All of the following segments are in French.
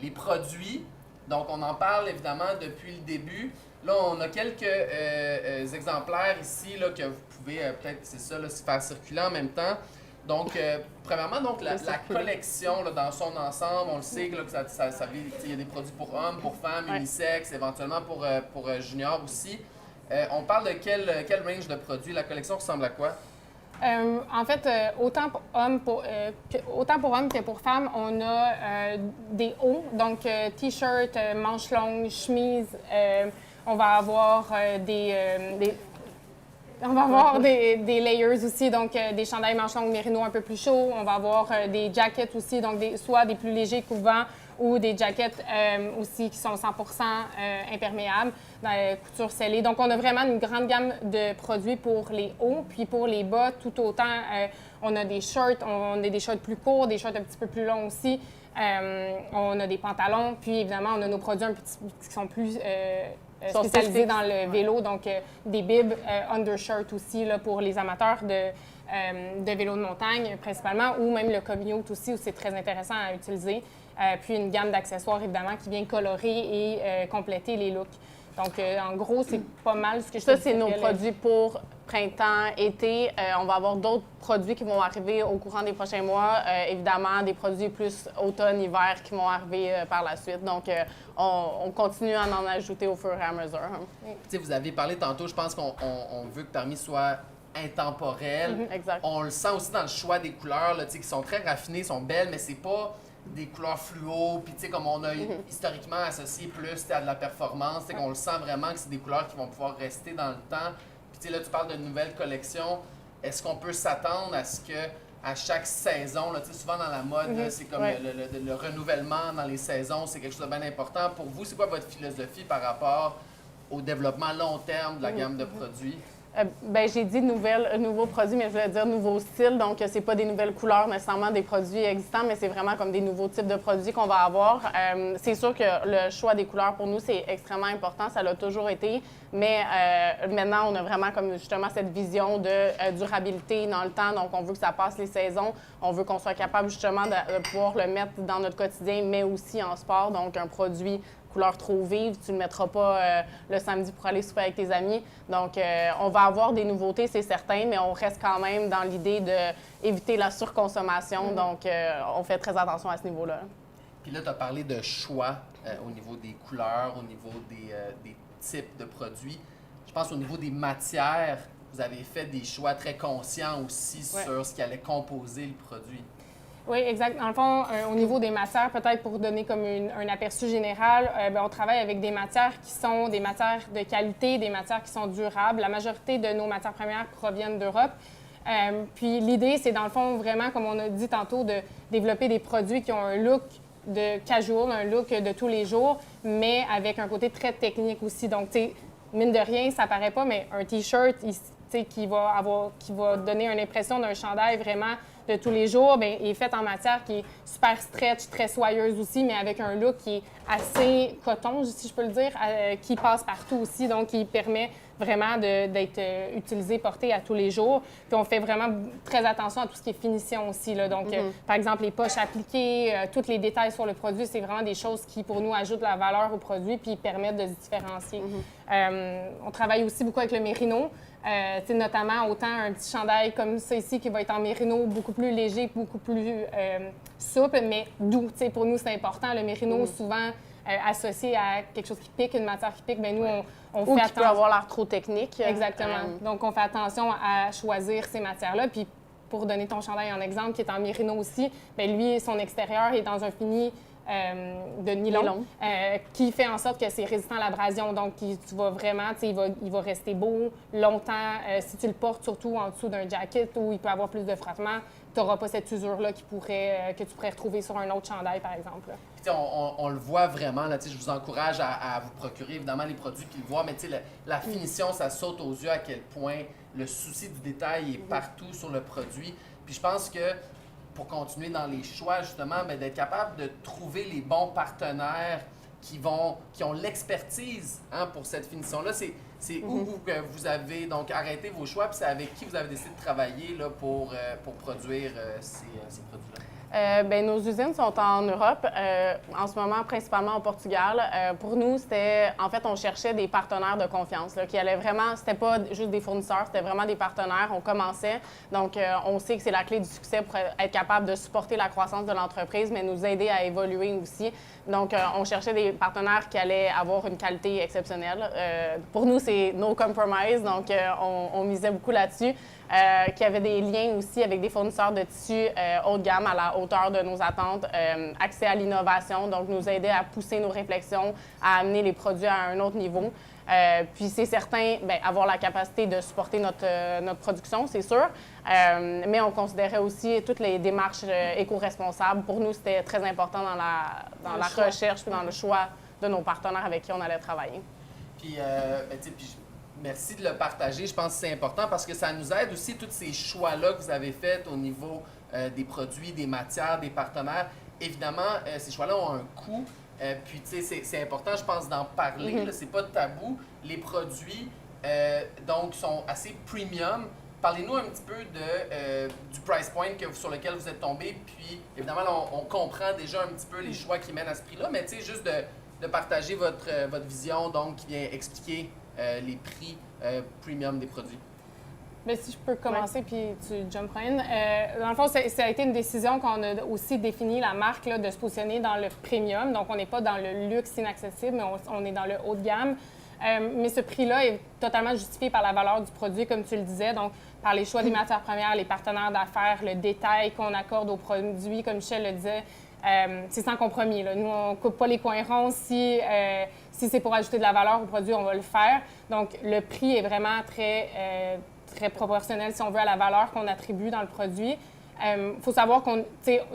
les produits. Donc, on en parle évidemment depuis le début. Là, on a quelques exemplaires ici là, que vous pouvez peut-être, c'est ça, là, se faire circuler en même temps. Donc, premièrement, donc, la collection là, dans son ensemble, on le sait là, que il y a des produits pour hommes, pour femmes, unisex, éventuellement pour juniors aussi. On parle de quel range de produits? La collection ressemble à quoi? En fait, autant pour hommes que pour femmes, on a des hauts, donc t-shirts, manches longues, chemises. On va avoir des layers aussi, donc des chandails manches longues mérino un peu plus chauds. On va avoir des jackets aussi, donc soit des plus légers couvents ou des jackets aussi qui sont 100% imperméables, dans la couture scellée. Donc, on a vraiment une grande gamme de produits pour les hauts, puis pour les bas, tout autant. On a des shorts, on a des shorts plus courts, des shorts un petit peu plus longs aussi. On a des pantalons, puis évidemment, on a nos produits qui sont plus spécialisés dans le vélo, donc des bibs, undershirts aussi là, pour les amateurs de vélo de montagne principalement, ou même le commute aussi, où c'est très intéressant à utiliser. Puis une gamme d'accessoires, évidemment, qui vient colorer et compléter les looks. Donc, en gros, c'est pas mal ce que je Ça, c'est nos produits pour printemps, été. On va avoir d'autres produits qui vont arriver au courant des prochains mois. Évidemment, des produits plus automne, hiver qui vont arriver par la suite. Donc, on continue à en ajouter au fur et à mesure. Tu sais, vous avez parlé tantôt, je pense qu'on veut que Parmi soit intemporel. Exact. On le sent aussi dans le choix des couleurs, là, qui sont très raffinées, sont belles, mais c'est pas des couleurs fluo, puis tu sais, comme on a historiquement associé plus à de la performance, tu sais, qu'on le sent vraiment que c'est des couleurs qui vont pouvoir rester dans le temps. Puis tu sais, là, tu parles de nouvelles collections. Est-ce qu'on peut s'attendre à ce que à chaque saison, là, tu sais, souvent dans la mode, là, c'est comme le renouvellement dans les saisons, c'est quelque chose de bien important. Pour vous, c'est quoi votre philosophie par rapport au développement long terme de la gamme de produits? J'ai dit nouveaux produits, mais je voulais dire nouveaux styles. Donc, c'est pas des nouvelles couleurs nécessairement des produits existants, mais c'est vraiment comme des nouveaux types de produits qu'on va avoir. C'est sûr que le choix des couleurs pour nous, c'est extrêmement important. Ça l'a toujours été. Mais maintenant, on a vraiment comme justement cette vision de durabilité dans le temps. Donc, on veut que ça passe les saisons. On veut qu'on soit capable justement de pouvoir le mettre dans notre quotidien, mais aussi en sport. Donc, un produit couleur trop vive, tu ne le mettras pas le samedi pour aller souper avec tes amis. Donc, on va avoir des nouveautés, c'est certain, mais on reste quand même dans l'idée d'éviter la surconsommation. Donc, on fait très attention à ce niveau-là. Puis là, tu as parlé de choix au niveau des couleurs, au niveau des types de produits. Je pense au niveau des matières, vous avez fait des choix très conscients aussi sur ce qui allait composer le produit. Oui, exact. Dans le fond, au niveau des matières, peut-être pour donner comme un aperçu général, on travaille avec des matières qui sont des matières de qualité, des matières qui sont durables. La majorité de nos matières premières proviennent d'Europe. Puis l'idée, c'est dans le fond vraiment, comme on a dit tantôt, de développer des produits qui ont un look de casual, un look de tous les jours, mais avec un côté très technique aussi. Donc, tu sais, mine de rien, ça paraît pas, mais un T-shirt qui va donner une impression d'un chandail vraiment de tous les jours, bien, il est fait en matière qui est super stretch, très soyeuse aussi, mais avec un look qui est assez coton, si je peux le dire, qui passe partout aussi, donc qui permet vraiment d'être utilisé, porté à tous les jours. Puis on fait vraiment très attention à tout ce qui est finition aussi, là. Donc, par exemple, les poches appliquées, tous les détails sur le produit, c'est vraiment des choses qui, pour nous, ajoutent la valeur au produit puis permettent de se différencier. On travaille aussi beaucoup avec le mérino. Notamment, autant un petit chandail comme ça ici qui va être en mérino, beaucoup plus léger, beaucoup plus souple, mais doux. T'sais, pour nous, c'est important. Le mérino, souvent associé à quelque chose qui pique, une matière qui pique, bien, nous, on fait attention. Peut avoir l'air trop technique. Exactement. Donc, on fait attention à choisir ces matières-là. Puis, pour donner ton chandail en exemple, qui est en mérino aussi, bien, lui, son extérieur est dans un fini de nylon. Qui fait en sorte que c'est résistant à l'abrasion. Donc, tu vas vraiment, il va rester beau longtemps. Si tu le portes surtout en dessous d'un jacket où il peut avoir plus de frottement, tu n'auras pas cette usure-là que tu pourrais retrouver sur un autre chandail, par exemple. Puis, on le voit vraiment, là, je vous encourage à vous procurer évidemment les produits qu'ils voient, mais la finition, ça saute aux yeux à quel point le souci du détail est partout sur le produit. Puis je pense que pour continuer dans les choix, justement, bien, d'être capable de trouver les bons partenaires qui ont l'expertise pour cette finition-là. C'est où que vous avez donc arrêté vos choix, puis c'est avec qui vous avez décidé de travailler là, pour produire ces produits-là? Bien, nos usines sont en Europe, en ce moment principalement au Portugal. Pour nous, c'était, en fait, on cherchait des partenaires de confiance, là, qui allaient vraiment, c'était pas juste des fournisseurs, c'était vraiment des partenaires. On commençait, donc on sait que c'est la clé du succès pour être capable de supporter la croissance de l'entreprise, mais nous aider à évoluer aussi. Donc, on cherchait des partenaires qui allaient avoir une qualité exceptionnelle. Pour nous, c'est no compromise, donc on misait beaucoup là-dessus. Qui avait des liens aussi avec des fournisseurs de tissus haut de gamme à la hauteur de nos attentes, accès à l'innovation, donc nous aider à pousser nos réflexions, à amener les produits à un autre niveau. Puis c'est certain, bien, avoir la capacité de supporter notre production, c'est sûr, mais on considérait aussi toutes les démarches éco-responsables. Pour nous, c'était très important dans la recherche puis dans le choix de nos partenaires avec qui on allait travailler. Puis, merci de le partager. Je pense que c'est important parce que ça nous aide aussi, tous ces choix-là que vous avez faits au niveau des produits, des matières, des partenaires. Évidemment, ces choix-là ont un coût. Puis, tu sais, c'est important, je pense, d'en parler. C'est pas tabou. Les produits, donc, sont assez premium. Parlez-nous un petit peu du price point sur lequel vous êtes tombé. Puis, évidemment, là, on comprend déjà un petit peu les choix qui mènent à ce prix-là. Mais, tu sais, juste de partager votre vision, donc, qui vient expliquer les prix premium des produits. Bien, si je peux commencer, puis tu jump in. Dans le fond, ça a été une décision qu'on a aussi défini la marque là, de se positionner dans le premium. Donc, on n'est pas dans le luxe inaccessible, mais on est dans le haut de gamme. Mais ce prix-là est totalement justifié par la valeur du produit, comme tu le disais. Donc, par les choix des matières premières, les partenaires d'affaires, le détail qu'on accorde aux produits, comme Michel le disait. C'est sans compromis. Là. Nous, on ne coupe pas les coins ronds. Si c'est pour ajouter de la valeur au produit, on va le faire. Donc, le prix est vraiment très proportionnel, si on veut, à la valeur qu'on attribue dans le produit. Faut savoir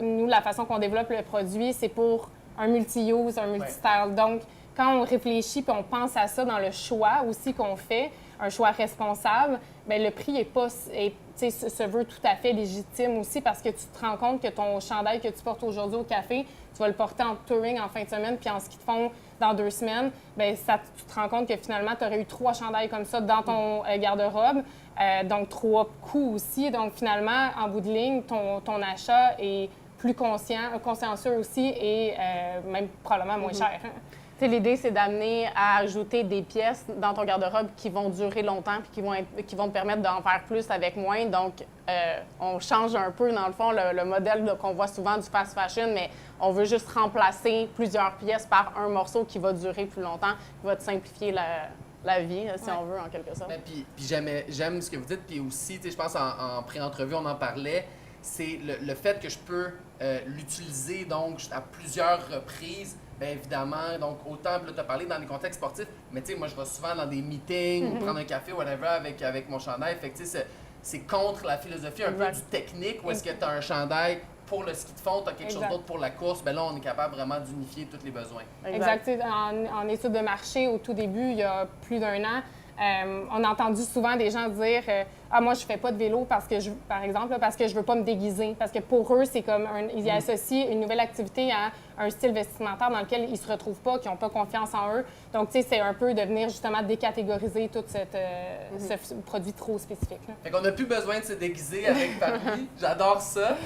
nous, la façon qu'on développe le produit, c'est pour un multi-use, un multi-style. Donc, quand on réfléchit et on pense à ça dans le choix aussi qu'on fait, un choix responsable, bien, le prix se veut tout à fait légitime aussi parce que tu te rends compte que ton chandail que tu portes aujourd'hui au café, tu vas le porter en touring en fin de semaine, puis en ski de fond dans 2 semaines, bien, tu te rends compte que finalement, tu aurais eu 3 chandails comme ça dans ton garde-robe, donc 3 coûts aussi. Donc finalement, en bout de ligne, ton achat est plus consciencieux aussi et même probablement moins cher. L'idée, c'est d'amener à ajouter des pièces dans ton garde-robe qui vont durer longtemps puis qui vont te permettre d'en faire plus avec moins. Donc, on change un peu, dans le fond, le modèle qu'on voit souvent du fast fashion, mais on veut juste remplacer plusieurs pièces par un morceau qui va durer plus longtemps, qui va te simplifier la vie, si on veut, en quelque sorte. Puis j'aime ce que vous dites. Puis aussi, je pense en pré-entrevue, on en parlait, c'est le fait que je peux l'utiliser donc à plusieurs reprises. Bien évidemment, donc autant, là, tu as parlé dans les contextes sportifs, mais tu sais, moi, je vais souvent dans des meetings, prendre un café, whatever, avec mon chandail. Fait que tu sais, c'est contre la philosophie un peu du technique, où est-ce que tu as un chandail pour le ski de fond, tu as quelque chose d'autre pour la course. Bien là, on est capable vraiment d'unifier tous les besoins. Exact. En études de marché, au tout début, il y a plus d'1 an, on a entendu souvent des gens dire ah, moi, je fais pas de vélo par exemple, parce que je veux pas me déguiser. Parce que pour eux, c'est comme ils associent une nouvelle activité à un style vestimentaire dans lequel ils se retrouvent pas, qui n'ont pas confiance en eux. Donc, tu sais, c'est un peu de venir justement décatégoriser tout ce produit trop spécifique. Fait qu'on n'a plus besoin de se déguiser avec Paris. J'adore ça.